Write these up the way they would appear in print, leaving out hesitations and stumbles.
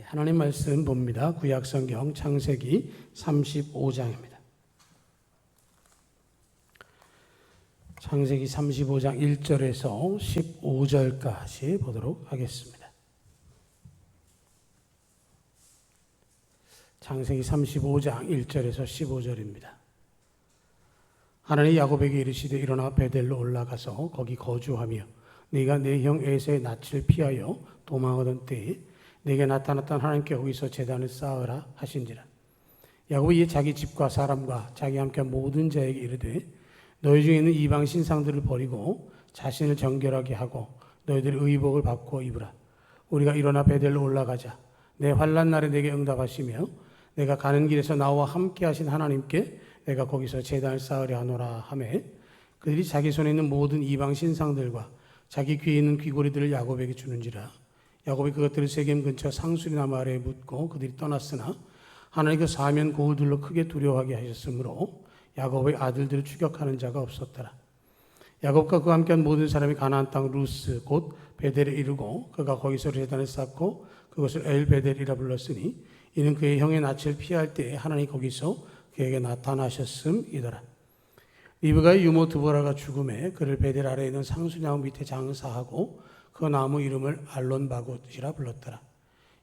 하나님 말씀 봅니다. 구약성경 창세기 35장입니다. 창세기 35장 1절에서 15절까지 보도록 하겠습니다. 창세기 35장 1절에서 15절입니다. 하나님이 야곱에게 이르시되 일어나 베델로 올라가서 거기 거주하며 네가 내 형 에서의 낯을 피하여 도망하던 때에 내게 나타났던 하나님께 거기서 제단을 쌓으라 하신지라. 야곱이 이에 자기 집과 사람과 자기 함께 모든 자에게 이르되 너희 중에 있는 이방 신상들을 버리고 자신을 정결하게 하고 너희들의 의복을 바꾸어 입으라. 우리가 일어나 베델로 올라가자. 내 환난 날에 내게 응답하시며 내가 가는 길에서 나와 함께 하신 하나님께 내가 거기서 제단을 쌓으려 하노라 하매 그들이 자기 손에 있는 모든 이방 신상들과 자기 귀에 있는 귀고리들을 야곱에게 주는지라. 야곱이 그것들을 세겜 근처 상수리나무 아래에 묻고 그들이 떠났으나 하나님 그 사면 고울들로 크게 두려워하게 하셨으므로 야곱의 아들들을 추격하는 자가 없었더라. 야곱과 그와 함께한 모든 사람이 가나안 땅 루스 곧 베델에 이르고 그가 거기서 제단을 쌓고 그것을 엘베델이라 불렀으니 이는 그의 형의 낯을 피할 때에 하나님 거기서 그에게 나타나셨음이더라. 리브가의 유모 드보라가 죽음에 그를 베델 아래에 있는 상수나무 밑에 장사하고 그 나무 이름을 알론바굿이라 불렀더라.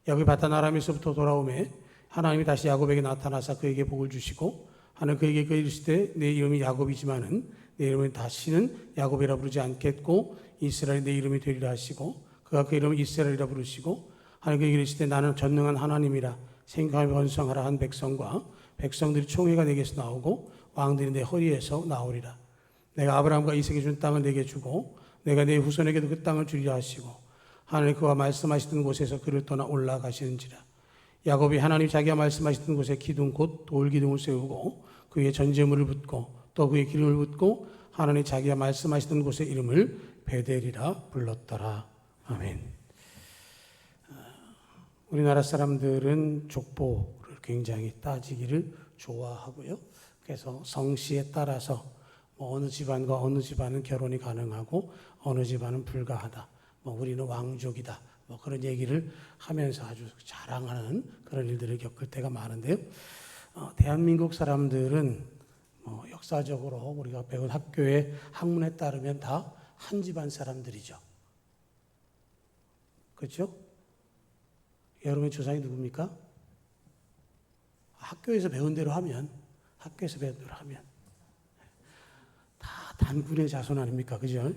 야곱이 바단 아람에서부터 돌아오매 하나님이 다시 야곱에게 나타나사 그에게 복을 주시고 하나님 그에게 이르시되 내 이름이 야곱이지만은 내 이름은 다시는 야곱이라 부르지 않겠고 이스라엘이 내 이름이 되리라 하시고 그가 그 이름을 이스라엘이라 부르시고 하나님 그에게 이르시되 나는 전능한 하나님이라 생육하며 번성하라 한 백성과 백성들이 총회가 내게서 나오고 왕들이 내 허리에서 나오리라. 내가 아브라함과 이삭에게 준 땅을 내게 주고 내가 내 후손에게도 그 땅을 주리라 하시고 하나님 그와 말씀하시던 곳에서 그를 떠나 올라가시는지라. 야곱이 하나님 자기가 말씀하시던 곳에 기둥 곧 돌기둥을 세우고 그 위에 전제물을 붓고 또 그의 기름을 붓고 하나님 자기가 말씀하시던 곳의 이름을 베델이라 불렀더라. 아멘. 우리나라 사람들은 족보를 굉장히 따지기를 좋아하고요. 그래서 성씨에 따라서 어느 집안과 어느 집안은 결혼이 가능하고 어느 집안은 불가하다. 우리는 왕족이다. 그런 얘기를 하면서 아주 자랑하는 그런 일들을 겪을 때가 많은데요. 대한민국 사람들은 역사적으로 우리가 배운 학교의 학문에 따르면 다 한 집안 사람들이죠. 그렇죠? 여러분의 조상이 누굽니까? 학교에서 배운 대로 하면 다 단군의 자손 아닙니까? 그죠?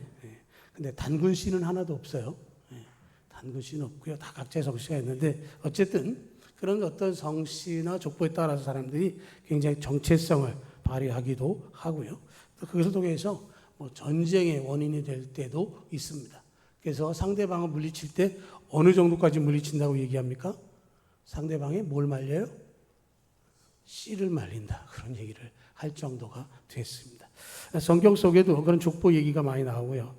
근데 단군 씨는 하나도 없어요. 단군 씨는 없고요. 다 각자의 성씨가 있는데 어쨌든 그런 어떤 성씨나 족보에 따라서 사람들이 굉장히 정체성을 발휘하기도 하고요. 또 그것을 통해서 전쟁의 원인이 될 때도 있습니다. 그래서 상대방을 물리칠 때 어느 정도까지 물리친다고 얘기합니까? 상대방에 뭘 말려요? 씨를 말린다. 그런 얘기를 할 정도가 됐습니다. 성경 속에도 그런 족보 얘기가 많이 나오고요.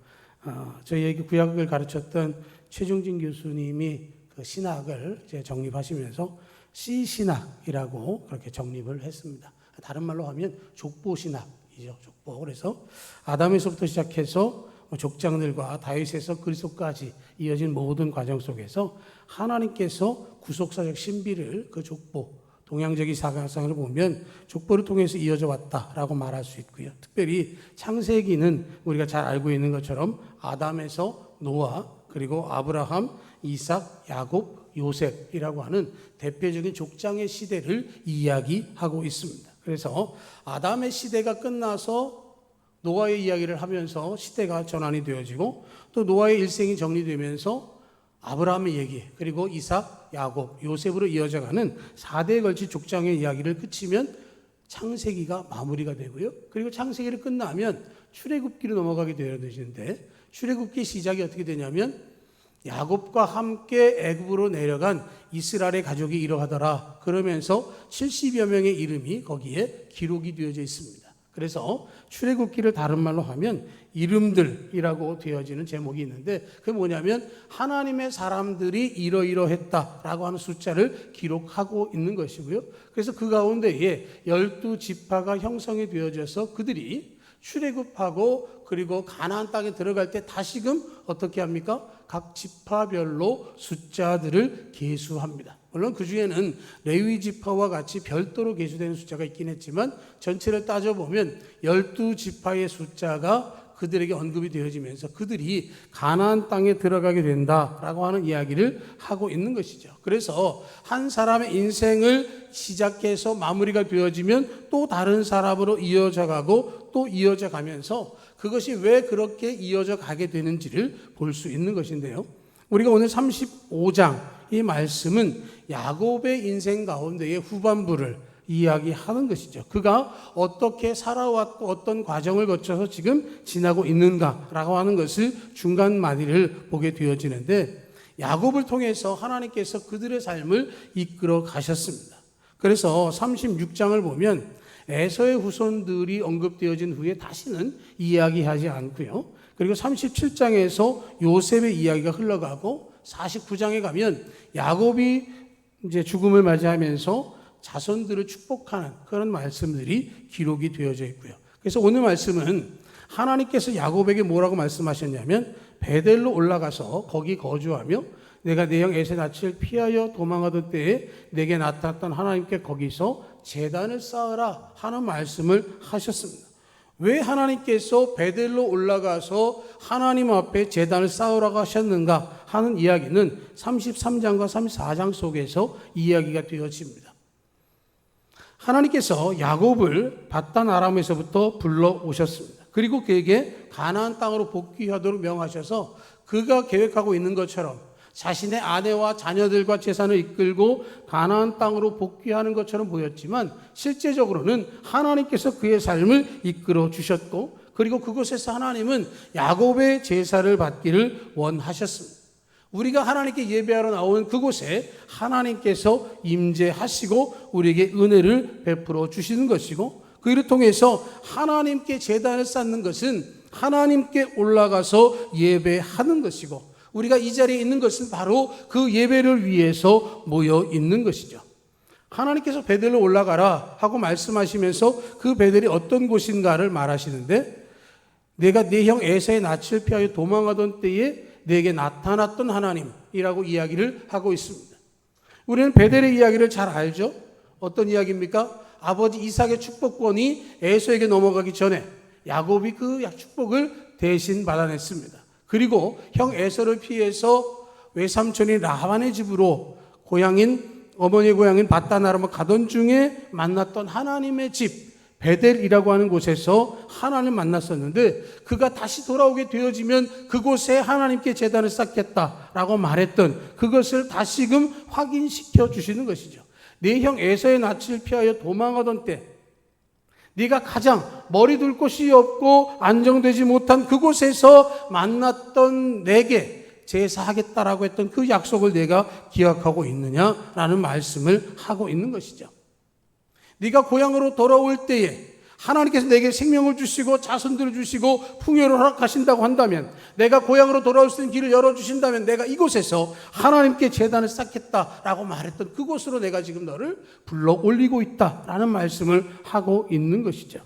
저희에게 구약을 가르쳤던 최중진 교수님이 그 신학을 이제 정립하시면서 씨신학이라고 그렇게 정립을 했습니다. 다른 말로 하면 족보신학이죠. 족보. 그래서 아담에서부터 시작해서 족장들과 다윗에서 그리스도까지 이어진 모든 과정 속에서 하나님께서 구속사적 신비를 그 족보 동양적인 사상을 보면 족보를 통해서 이어져 왔다라고 말할 수 있고요. 특별히 창세기는 우리가 잘 알고 있는 것처럼 아담에서 노아 그리고 아브라함, 이삭, 야곱, 요셉이라고 하는 대표적인 족장의 시대를 이야기하고 있습니다. 그래서 아담의 시대가 끝나서 노아의 이야기를 하면서 시대가 전환이 되어지고 또 노아의 일생이 정리되면서 아브라함의 얘기 그리고 이삭, 야곱, 요셉으로 이어져가는 4대에 걸친 족장의 이야기를 그치면 창세기가 마무리가 되고요. 그리고 창세기를 끝나면 출애굽기로 넘어가게 되어지는데 출애굽기 시작이 어떻게 되냐면 야곱과 함께 애굽으로 내려간 이스라엘의 가족이 이러하더라. 그러면서 70여 명의 이름이 거기에 기록이 되어져 있습니다. 그래서 출애굽기를 다른 말로 하면 이름들이라고 되어지는 제목이 있는데 그게 뭐냐면 하나님의 사람들이 이러이러했다라고 하는 숫자를 기록하고 있는 것이고요. 그래서 그 가운데에 12지파가 형성이 되어져서 그들이 출애굽하고 그리고 가나안 땅에 들어갈 때 다시금 어떻게 합니까? 각 지파별로 숫자들을 계수합니다. 물론 그 중에는 레위 지파와 같이 별도로 계수되는 숫자가 있긴 했지만 전체를 따져보면 12지파의 숫자가 그들에게 언급이 되어지면서 그들이 가나안 땅에 들어가게 된다라고 하는 이야기를 하고 있는 것이죠. 그래서 한 사람의 인생을 시작해서 마무리가 되어지면 또 다른 사람으로 이어져 가고 또 이어져 가면서 그것이 왜 그렇게 이어져 가게 되는지를 볼 수 있는 것인데요. 우리가 오늘 35장 이 말씀은 야곱의 인생 가운데의 후반부를 이야기하는 것이죠. 그가 어떻게 살아왔고 어떤 과정을 거쳐서 지금 지나고 있는가라고 하는 것을 중간 마디를 보게 되어지는데 야곱을 통해서 하나님께서 그들의 삶을 이끌어 가셨습니다. 그래서 36장을 보면 에서의 후손들이 언급되어진 후에 다시는 이야기하지 않고요. 그리고 37장에서 요셉의 이야기가 흘러가고 49장에 가면 야곱이 이제 죽음을 맞이하면서 자손들을 축복하는 그런 말씀들이 기록이 되어져 있고요. 그래서 오늘 말씀은 하나님께서 야곱에게 뭐라고 말씀하셨냐면 베델로 올라가서 거기 거주하며 내가 내 형 에서의 낯을 피하여 도망하던 때에 내게 나타났던 하나님께 거기서 제단을 쌓으라 하는 말씀을 하셨습니다. 왜 하나님께서 베델로 올라가서 하나님 앞에 제단을 쌓으라고 하셨는가 하는 이야기는 33장과 34장 속에서 이야기가 되어집니다. 하나님께서 야곱을 밧단 아람에서부터 불러오셨습니다. 그리고 그에게 가나안 땅으로 복귀하도록 명하셔서 그가 계획하고 있는 것처럼 자신의 아내와 자녀들과 재산을 이끌고 가나안 땅으로 복귀하는 것처럼 보였지만 실제적으로는 하나님께서 그의 삶을 이끌어 주셨고 그리고 그곳에서 하나님은 야곱의 제사를 받기를 원하셨습니다. 우리가 하나님께 예배하러 나오는 그곳에 하나님께서 임재하시고 우리에게 은혜를 베풀어 주시는 것이고 그를 통해서 하나님께 제단을 쌓는 것은 하나님께 올라가서 예배하는 것이고 우리가 이 자리에 있는 것은 바로 그 예배를 위해서 모여 있는 것이죠. 하나님께서 베델로 올라가라 하고 말씀하시면서 그 베델이 어떤 곳인가를 말하시는데 내가 내 형 에서의 낯을 피하여 도망하던 때에 내게 나타났던 하나님이라고 이야기를 하고 있습니다. 우리는 베델의 이야기를 잘 알죠. 어떤 이야기입니까? 아버지 이삭의 축복권이 에서에게 넘어가기 전에 야곱이 그 축복을 대신 받아냈습니다. 그리고 형 에서를 피해서 외삼촌인 라반의 집으로 어머니의 고향인 밧단 아람을 가던 중에 만났던 하나님의 집 베델이라고 하는 곳에서 하나님을 만났었는데 그가 다시 돌아오게 되어지면 그곳에 하나님께 제단을 쌓겠다라고 말했던 그것을 다시금 확인시켜 주시는 것이죠. 내 형 에서의 낯을 피하여 도망하던 때 네가 가장 머리 둘 곳이 없고 안정되지 못한 그곳에서 만났던 내게 제사하겠다라고 했던 그 약속을 내가 기억하고 있느냐라는 말씀을 하고 있는 것이죠. 네가 고향으로 돌아올 때에 하나님께서 내게 생명을 주시고 자손들을 주시고 풍요를 허락하신다고 한다면 내가 고향으로 돌아올 수 있는 길을 열어주신다면 내가 이곳에서 하나님께 제단을 쌓겠다라고 말했던 그곳으로 내가 지금 너를 불러 올리고 있다라는 말씀을 하고 있는 것이죠.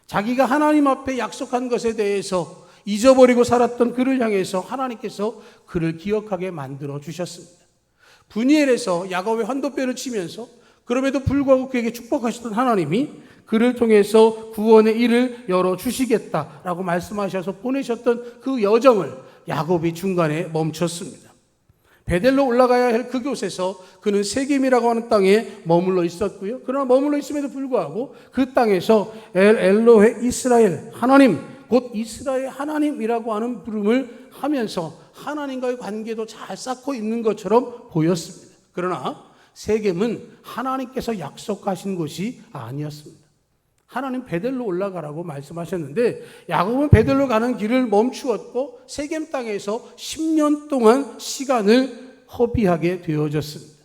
자기가 하나님 앞에 약속한 것에 대해서 잊어버리고 살았던 그를 향해서 하나님께서 그를 기억하게 만들어 주셨습니다. 브니엘에서 야곱의 환도뼈를 치면서 그럼에도 불구하고 그에게 축복하셨던 하나님이 그를 통해서 구원의 일을 열어주시겠다라고 말씀하셔서 보내셨던 그 여정을 야곱이 중간에 멈췄습니다. 베델로 올라가야 할 그곳에서 그는 세겜이라고 하는 땅에 머물러 있었고요. 그러나 머물러 있음에도 불구하고 그 땅에서 엘로헤 이스라엘 하나님 곧 이스라엘 하나님이라고 하는 부름을 하면서 하나님과의 관계도 잘 쌓고 있는 것처럼 보였습니다. 그러나 세겜은 하나님께서 약속하신 곳이 아니었습니다. 하나님 베델로 올라가라고 말씀하셨는데 야곱은 베델로 가는 길을 멈추었고 세겜 땅에서 10년 동안 시간을 허비하게 되어졌습니다.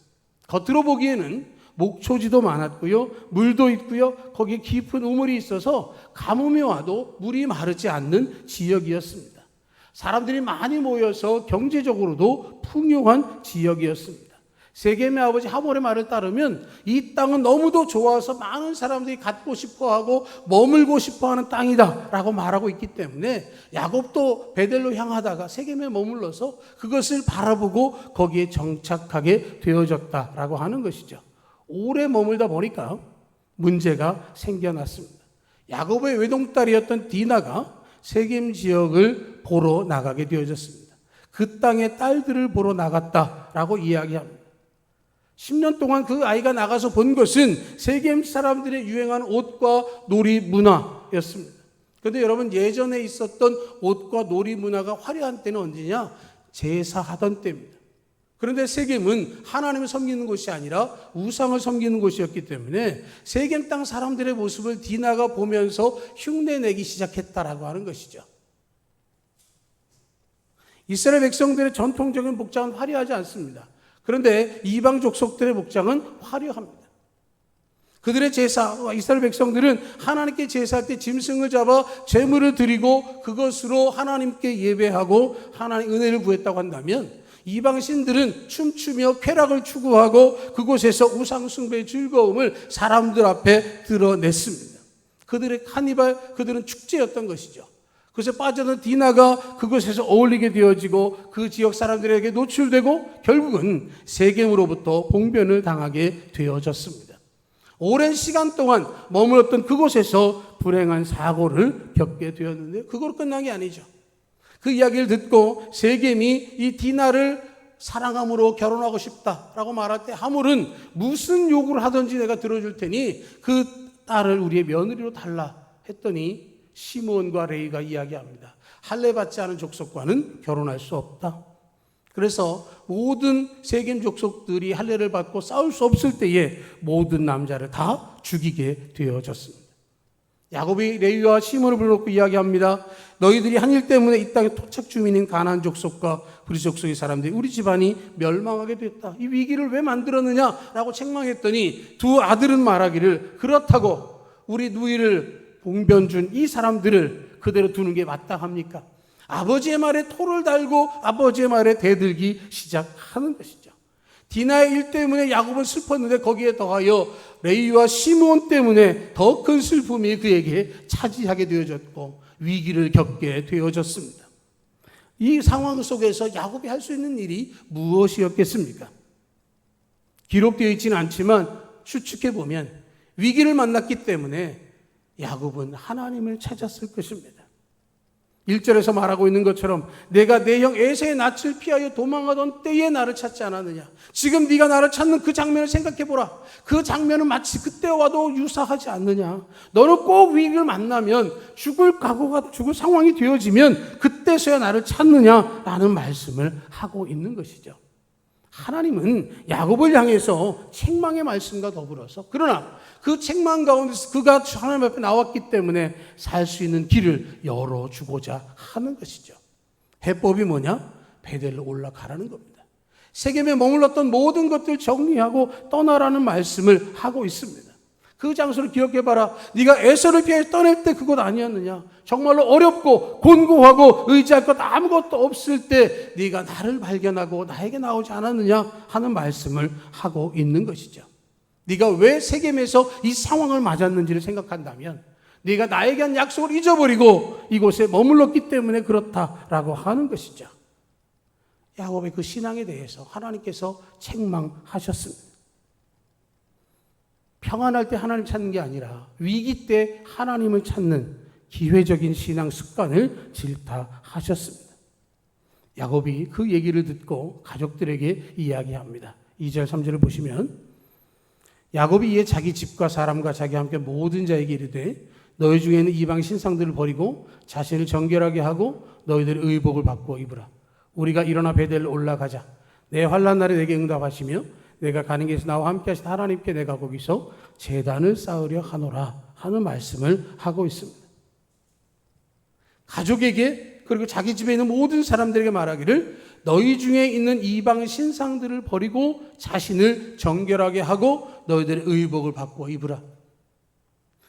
겉으로 보기에는 목초지도 많았고요. 물도 있고요. 거기에 깊은 우물이 있어서 가뭄이 와도 물이 마르지 않는 지역이었습니다. 사람들이 많이 모여서 경제적으로도 풍요한 지역이었습니다. 세겜의 아버지 하몰의 말을 따르면 이 땅은 너무도 좋아서 많은 사람들이 갖고 싶어하고 머물고 싶어하는 땅이다 라고 말하고 있기 때문에 야곱도 베델로 향하다가 세겜에 머물러서 그것을 바라보고 거기에 정착하게 되어졌다라고 하는 것이죠. 오래 머물다 보니까 문제가 생겨났습니다. 야곱의 외동딸이었던 디나가 세겜 지역을 보러 나가게 되어졌습니다. 그 땅의 딸들을 보러 나갔다라고 이야기합니다. 10년 동안 그 아이가 나가서 본 것은 세겜 사람들의 유행하는 옷과 놀이 문화였습니다. 그런데 여러분, 예전에 있었던 옷과 놀이 문화가 화려한 때는 언제냐? 제사하던 때입니다. 그런데 세겜은 하나님을 섬기는 곳이 아니라 우상을 섬기는 곳이었기 때문에 세겜 땅 사람들의 모습을 디나가 보면서 흉내내기 시작했다라고 하는 것이죠. 이스라엘 백성들의 전통적인 복장은 화려하지 않습니다. 그런데 이방 족속들의 복장은 화려합니다. 그들의 제사, 이스라엘 백성들은 하나님께 제사할 때 짐승을 잡아 제물을 드리고 그것으로 하나님께 예배하고 하나님 은혜를 구했다고 한다면, 이방 신들은 춤추며 쾌락을 추구하고 그곳에서 우상 숭배의 즐거움을 사람들 앞에 드러냈습니다. 그들의 카니발, 그들은 축제였던 것이죠. 그것에 빠져든 디나가 그곳에서 어울리게 되어지고 그 지역 사람들에게 노출되고 결국은 세겜으로부터 봉변을 당하게 되어졌습니다. 오랜 시간 동안 머물렀던 그곳에서 불행한 사고를 겪게 되었는데 그걸로 끝난 게 아니죠. 그 이야기를 듣고 세겜이 이 디나를 사랑함으로 결혼하고 싶다라고 말할 때 하몰은 무슨 요구를 하든지 내가 들어줄 테니 그 딸을 우리의 며느리로 달라 했더니 시므온과 레위가 이야기합니다. 할례 받지 않은 족속과는 결혼할 수 없다. 그래서 모든 세겜 족속들이 할례를 받고 싸울 수 없을 때에 모든 남자를 다 죽이게 되어졌습니다. 야곱이 레위와 시므온을 불러놓고 이야기합니다. 너희들이 한 일 때문에 이 땅의 토착 주민인 가나안 족속과 브리스 족속의 사람들이 우리 집안이 멸망하게 됐다. 이 위기를 왜 만들었느냐라고 책망했더니 두 아들은 말하기를, 그렇다고 우리 누이를 봉변 준 이 사람들을 그대로 두는 게 마땅합니까? 아버지의 말에 토를 달고 아버지의 말에 대들기 시작하는 것이죠. 디나의 일 때문에 야곱은 슬펐는데 거기에 더하여 레위와 시므온 때문에 더 큰 슬픔이 그에게 차지하게 되어졌고 위기를 겪게 되어졌습니다. 이 상황 속에서 야곱이 할 수 있는 일이 무엇이었겠습니까? 기록되어 있지는 않지만 추측해보면 위기를 만났기 때문에 야곱은 하나님을 찾았을 것입니다. 1절에서 말하고 있는 것처럼 내가 내 형 에서의 낯을 피하여 도망하던 때에 나를 찾지 않았느냐. 지금 네가 나를 찾는 그 장면을 생각해보라. 그 장면은 마치 그때와도 유사하지 않느냐. 너는 꼭 위기를 만나면 죽을 상황이 되어지면 그때서야 나를 찾느냐라는 말씀을 하고 있는 것이죠. 하나님은 야곱을 향해서 책망의 말씀과 더불어서, 그러나 그 책망 가운데서 그가 하나님 앞에 나왔기 때문에 살 수 있는 길을 열어주고자 하는 것이죠. 해법이 뭐냐? 베델로 올라가라는 겁니다. 세겜에 머물렀던 모든 것들 정리하고 떠나라는 말씀을 하고 있습니다. 그 장소를 기억해봐라. 네가 에서를 피해 떠날 때 그곳 아니었느냐? 정말로 어렵고 곤고하고 의지할 것 아무것도 없을 때 네가 나를 발견하고 나에게 나오지 않았느냐 하는 말씀을 하고 있는 것이죠. 네가 왜 세겜에서 이 상황을 맞았는지를 생각한다면 네가 나에게 한 약속을 잊어버리고 이곳에 머물렀기 때문에 그렇다라고 하는 것이죠. 야곱의 그 신앙에 대해서 하나님께서 책망하셨습니다. 평안할 때 하나님 찾는 게 아니라 위기 때 하나님을 찾는 기회적인 신앙 습관을 질타하셨습니다. 야곱이 그 얘기를 듣고 가족들에게 이야기합니다. 2절 3절을 보시면 야곱이 이에 자기 집과 사람과 자기와 함께 모든 자에게 이르되 너희 중에 있는 이방 신상들을 버리고 자신을 정결하게 하고 너희들의 의복을 바꾸어 입으라. 우리가 일어나 베델로 올라가자. 내 환난 날에 내게 응답하시며 내가 가는 길에서 나와 함께 하신 하나님께 내가 거기서 제단을 쌓으려 하노라 하는 말씀을 하고 있습니다. 가족에게 그리고 자기 집에 있는 모든 사람들에게 말하기를 너희 중에 있는 이방 신상들을 버리고 자신을 정결하게 하고 너희들의 의복을 바꾸어 입으라.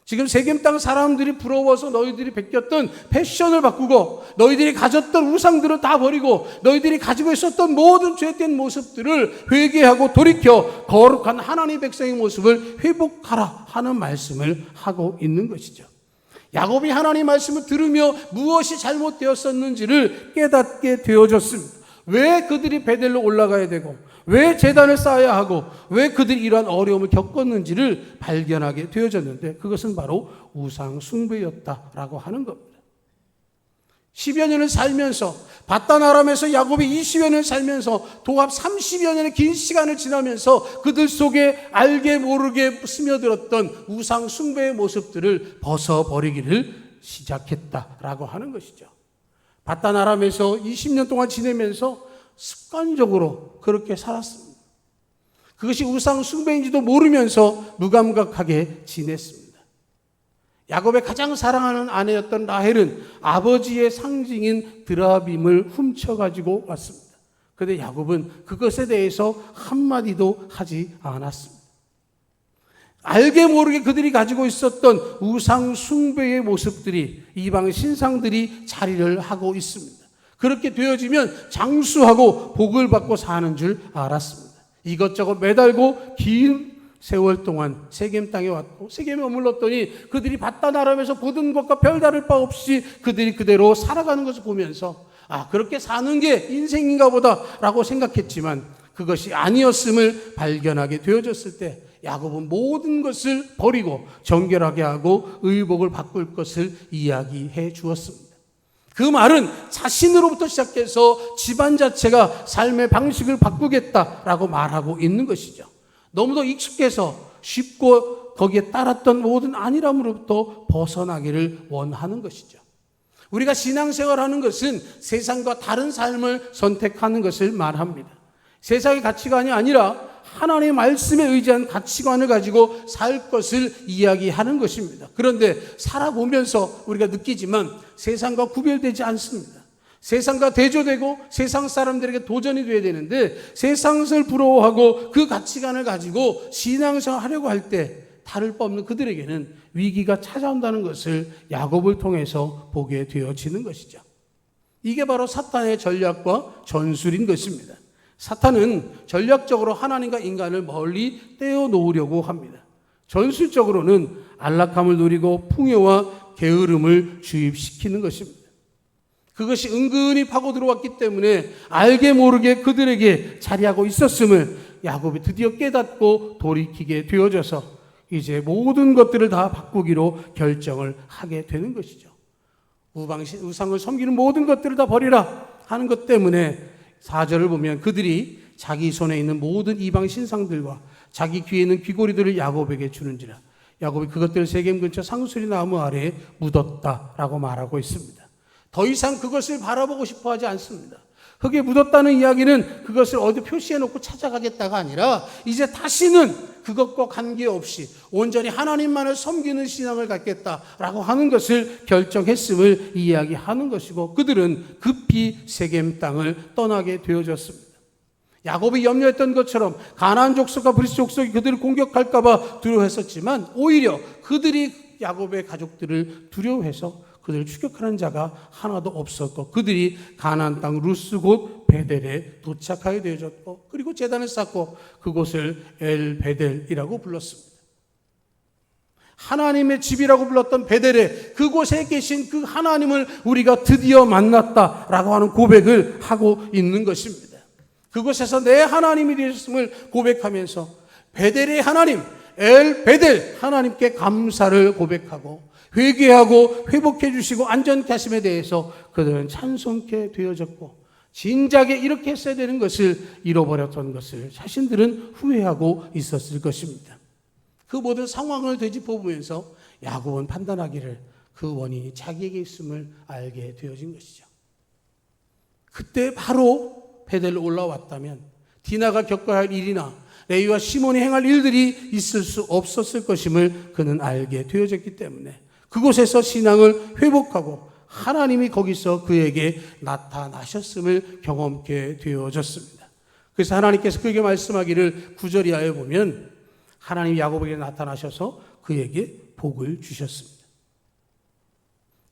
지금 세겜 땅 사람들이 부러워서 너희들이 베꼈던 패션을 바꾸고 너희들이 가졌던 우상들을 다 버리고 너희들이 가지고 있었던 모든 죄된 모습들을 회개하고 돌이켜 거룩한 하나님의 백성의 모습을 회복하라 하는 말씀을 하고 있는 것이죠. 야곱이 하나님 말씀을 들으며 무엇이 잘못되었었는지를 깨닫게 되어졌습니다. 왜 그들이 베델로 올라가야 되고 왜 제단을 쌓아야 하고 왜 그들이 이러한 어려움을 겪었는지를 발견하게 되어졌는데 그것은 바로 우상 숭배였다라고 하는 겁니다. 10여 년을 살면서 바단 아람에서 야곱이 20여 년을 살면서 도합 30여 년의 긴 시간을 지나면서 그들 속에 알게 모르게 스며들었던 우상 숭배의 모습들을 벗어버리기를 시작했다라고 하는 것이죠. 바단 아람에서 20년 동안 지내면서 습관적으로 그렇게 살았습니다. 그것이 우상 숭배인지도 모르면서 무감각하게 지냈습니다. 야곱의 가장 사랑하는 아내였던 라헬은 아버지의 상징인 드라빔을 훔쳐가지고 왔습니다. 그런데 야곱은 그것에 대해서 한마디도 하지 않았습니다. 알게 모르게 그들이 가지고 있었던 우상 숭배의 모습들이 이방 신상들이 자리를 하고 있습니다. 그렇게 되어지면 장수하고 복을 받고 사는 줄 알았습니다. 이것저것 매달고 긴 세월 동안 세겜 땅에 왔고 세겜에 머물렀더니 그들이 바단 아람에서 보던 것과 별다를 바 없이 그들이 그대로 살아가는 것을 보면서 그렇게 사는 게 인생인가 보다라고 생각했지만 그것이 아니었음을 발견하게 되어졌을 때 야곱은 모든 것을 버리고 정결하게 하고 의복을 바꿀 것을 이야기해 주었습니다. 그 말은 자신으로부터 시작해서 집안 자체가 삶의 방식을 바꾸겠다라고 말하고 있는 것이죠. 너무도 익숙해서 쉽고 거기에 따랐던 모든 안일함으로부터 벗어나기를 원하는 것이죠. 우리가 신앙생활하는 것은 세상과 다른 삶을 선택하는 것을 말합니다. 세상의 가치관이 아니라 하나님의 말씀에 의지한 가치관을 가지고 살 것을 이야기하는 것입니다. 그런데 살아보면서 우리가 느끼지만 세상과 구별되지 않습니다. 세상과 대조되고 세상 사람들에게 도전이 되어야 되는데 세상을 부러워하고 그 가치관을 가지고 신앙생활 하려고 할 때 다를 바 없는 그들에게는 위기가 찾아온다는 것을 야곱을 통해서 보게 되어지는 것이죠. 이게 바로 사탄의 전략과 전술인 것입니다. 사탄은 전략적으로 하나님과 인간을 멀리 떼어놓으려고 합니다. 전술적으로는 안락함을 누리고 풍요와 게으름을 주입시키는 것입니다. 그것이 은근히 파고 들어왔기 때문에 알게 모르게 그들에게 자리하고 있었음을 야곱이 드디어 깨닫고 돌이키게 되어져서 이제 모든 것들을 다 바꾸기로 결정을 하게 되는 것이죠. 우상을 섬기는 모든 것들을 다 버리라 하는 것 때문에 4절을 보면 그들이 자기 손에 있는 모든 이방 신상들과 자기 귀에 있는 귀고리들을 야곱에게 주는지라 야곱이 그것들을 세겜 근처 상수리 나무 아래에 묻었다라고 말하고 있습니다. 더 이상 그것을 바라보고 싶어 하지 않습니다. 흙에 묻었다는 이야기는 그것을 어디 표시해 놓고 찾아가겠다가 아니라 이제 다시는 그것과 관계없이 온전히 하나님만을 섬기는 신앙을 갖겠다라고 하는 것을 결정했음을 이야기하는 것이고 그들은 급히 세겜 땅을 떠나게 되어졌습니다. 야곱이 염려했던 것처럼 가나안 족속과 브리스 족속이 그들을 공격할까 봐 두려워했었지만 오히려 그들이 야곱의 가족들을 두려워해서 그들을 추격하는 자가 하나도 없었고 그들이 가나안 땅 루스 곧 베델에 도착하게 되어졌고 그리고 제단을 쌓고 그곳을 엘 베델이라고 불렀습니다. 하나님의 집이라고 불렀던 베델에 그곳에 계신 그 하나님을 우리가 드디어 만났다라고 하는 고백을 하고 있는 것입니다. 그곳에서 내 하나님이 되셨음을 고백하면서 베델의 하나님 엘 베델 하나님께 감사를 고백하고 회개하고 회복해 주시고 안전케 하심에 대해서 그들은 찬송케 되어졌고 진작에 이렇게 했어야 되는 것을 잃어버렸던 것을 자신들은 후회하고 있었을 것입니다. 그 모든 상황을 되짚어보면서 야곱은 판단하기를 그 원인이 자기에게 있음을 알게 되어진 것이죠. 그때 바로 베델로 올라왔다면 디나가 겪어야 할 일이나 레위와 시몬이 행할 일들이 있을 수 없었을 것임을 그는 알게 되어졌기 때문에 그곳에서 신앙을 회복하고 하나님이 거기서 그에게 나타나셨음을 경험케 되어졌습니다. 그래서 하나님께서 그에게 말씀하기를 9절 이하에 보면 하나님이 야곱에게 나타나셔서 그에게 복을 주셨습니다.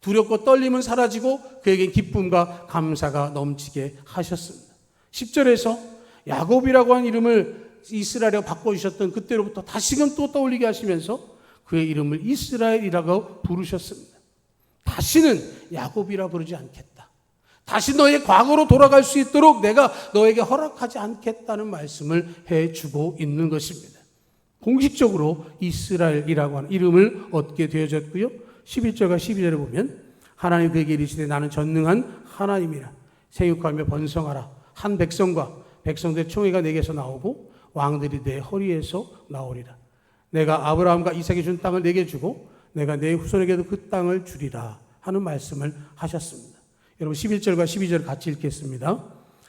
두렵고 떨림은 사라지고 그에게 기쁨과 감사가 넘치게 하셨습니다. 10절에서 야곱이라고 한 이름을 이스라엘이라고 바꿔주셨던 그때로부터 다시금 또 떠올리게 하시면서 그의 이름을 이스라엘이라고 부르셨습니다. 다시는 야곱이라 부르지 않겠다. 다시 너의 과거로 돌아갈 수 있도록 내가 너에게 허락하지 않겠다는 말씀을 해주고 있는 것입니다. 공식적으로 이스라엘이라고 하는 이름을 얻게 되어졌고요. 11절과 12절에 보면 하나님 그에게 이르시되 나는 전능한 하나님이라 생육하며 번성하라. 한 백성과 백성들의 총회가 내게서 나오고 왕들이 내 허리에서 나오리라. 내가 아브라함과 이삭이 준 땅을 내게 주고 내가 내 후손에게도 그 땅을 주리라 하는 말씀을 하셨습니다. 여러분 11절과 12절 같이 읽겠습니다.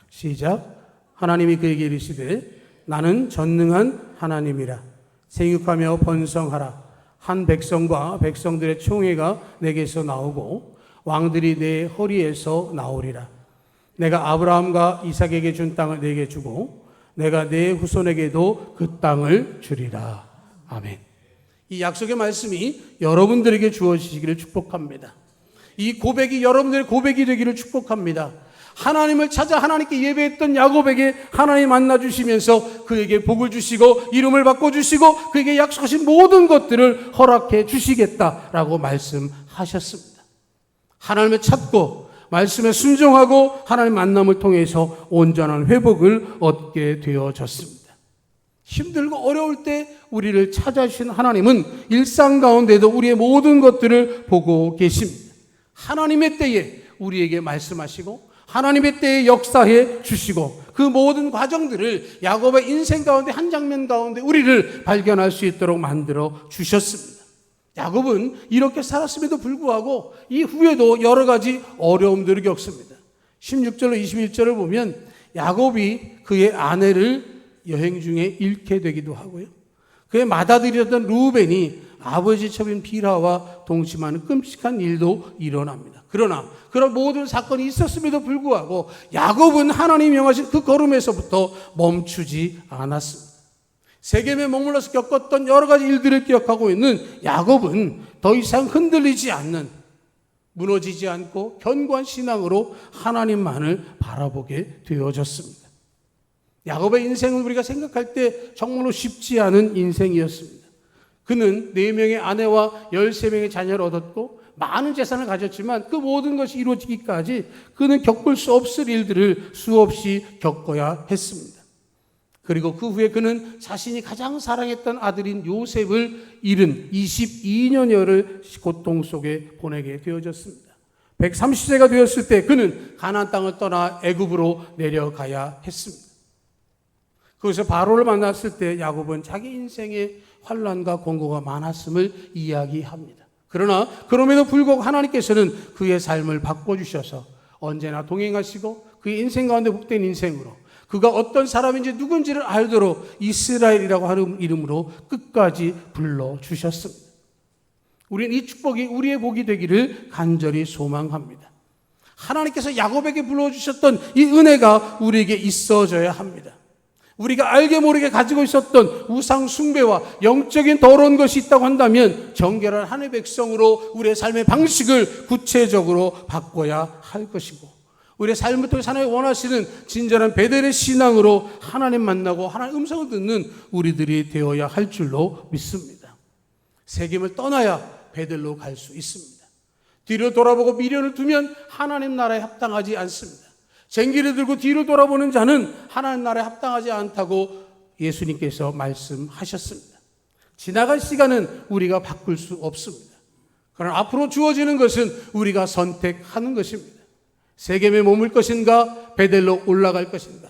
시작. 하나님이 그에게 이르시되 나는 전능한 하나님이라 생육하며 번성하라. 한 백성과 백성들의 총회가 내게서 나오고 왕들이 내 허리에서 나오리라. 내가 아브라함과 이삭에게 준 땅을 내게 주고 내가 내 후손에게도 그 땅을 주리라. 아멘. 이 약속의 말씀이 여러분들에게 주어지기를 축복합니다. 이 고백이 여러분들의 고백이 되기를 축복합니다. 하나님을 찾아 하나님께 예배했던 야곱에게 하나님 만나주시면서 그에게 복을 주시고 이름을 바꿔주시고 그에게 약속하신 모든 것들을 허락해 주시겠다라고 말씀하셨습니다. 하나님을 찾고 말씀에 순종하고 하나님 만남을 통해서 온전한 회복을 얻게 되어졌습니다. 힘들고 어려울 때 우리를 찾아주신 하나님은 일상 가운데도 우리의 모든 것들을 보고 계십니다. 하나님의 때에 우리에게 말씀하시고 하나님의 때에 역사해 주시고 그 모든 과정들을 야곱의 인생 가운데 한 장면 가운데 우리를 발견할 수 있도록 만들어 주셨습니다. 야곱은 이렇게 살았음에도 불구하고 이후에도 여러 가지 어려움들을 겪습니다. 16절로 21절을 보면 야곱이 그의 아내를 여행 중에 잃게 되기도 하고요. 그의 맏아들이었던 루벤이 아버지 첩인 빌하와 동침하는 끔찍한 일도 일어납니다. 그러나 그런 모든 사건이 있었음에도 불구하고 야곱은 하나님이 명하신 그 걸음에서부터 멈추지 않았습니다. 세겜에 머물러서 겪었던 여러 가지 일들을 기억하고 있는 야곱은 더 이상 흔들리지 않는, 무너지지 않고 견고한 신앙으로 하나님만을 바라보게 되어졌습니다. 야곱의 인생은 우리가 생각할 때 정말로 쉽지 않은 인생이었습니다. 그는 4명의 아내와 13명의 자녀를 얻었고 많은 재산을 가졌지만 그 모든 것이 이루어지기까지 그는 겪을 수 없을 일들을 수없이 겪어야 했습니다. 그리고 그 후에 그는 자신이 가장 사랑했던 아들인 요셉을 잃은 22년여를 고통 속에 보내게 되어졌습니다. 130세가 되었을 때 그는 가나안 땅을 떠나 애굽으로 내려가야 했습니다. 거기서 바로를 만났을 때 야곱은 자기 인생에 환난과 공고가 많았음을 이야기합니다. 그러나 그럼에도 불구하고 하나님께서는 그의 삶을 바꿔주셔서 언제나 동행하시고 그의 인생 가운데 복된 인생으로 그가 어떤 사람인지 누군지를 알도록 이스라엘이라고 하는 이름으로 끝까지 불러주셨습니다. 우리는 이 축복이 우리의 복이 되기를 간절히 소망합니다. 하나님께서 야곱에게 불러주셨던 이 은혜가 우리에게 있어져야 합니다. 우리가 알게 모르게 가지고 있었던 우상 숭배와 영적인 더러운 것이 있다고 한다면 정결한 하나님의 백성으로 우리의 삶의 방식을 구체적으로 바꿔야 할 것이고 우리의 삶을 통해 하나님 원하시는 진정한 베델의 신앙으로 하나님 만나고 하나님 음성을 듣는 우리들이 되어야 할 줄로 믿습니다. 세겜을 떠나야 베델로 갈 수 있습니다. 뒤로 돌아보고 미련을 두면 하나님 나라에 합당하지 않습니다. 쟁기를 들고 뒤로 돌아보는 자는 하나님 나라에 합당하지 않다고 예수님께서 말씀하셨습니다. 지나갈 시간은 우리가 바꿀 수 없습니다. 그러나 앞으로 주어지는 것은 우리가 선택하는 것입니다. 세겜에 머물 것인가 베델로 올라갈 것인가,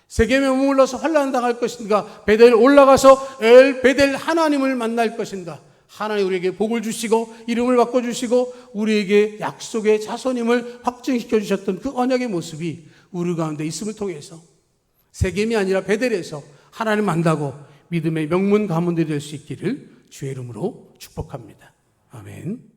세겜에 머물러서 환난당할 것인가 베델 올라가서 엘 베델 하나님을 만날 것인가. 하나님 우리에게 복을 주시고 이름을 바꿔주시고 우리에게 약속의 자손임을 확증시켜 주셨던 그 언약의 모습이 우리 가운데 있음을 통해서 세겜이 아니라 베델에서 하나님 만나고 믿음의 명문 가문들이 될 수 있기를 주의 이름으로 축복합니다. 아멘.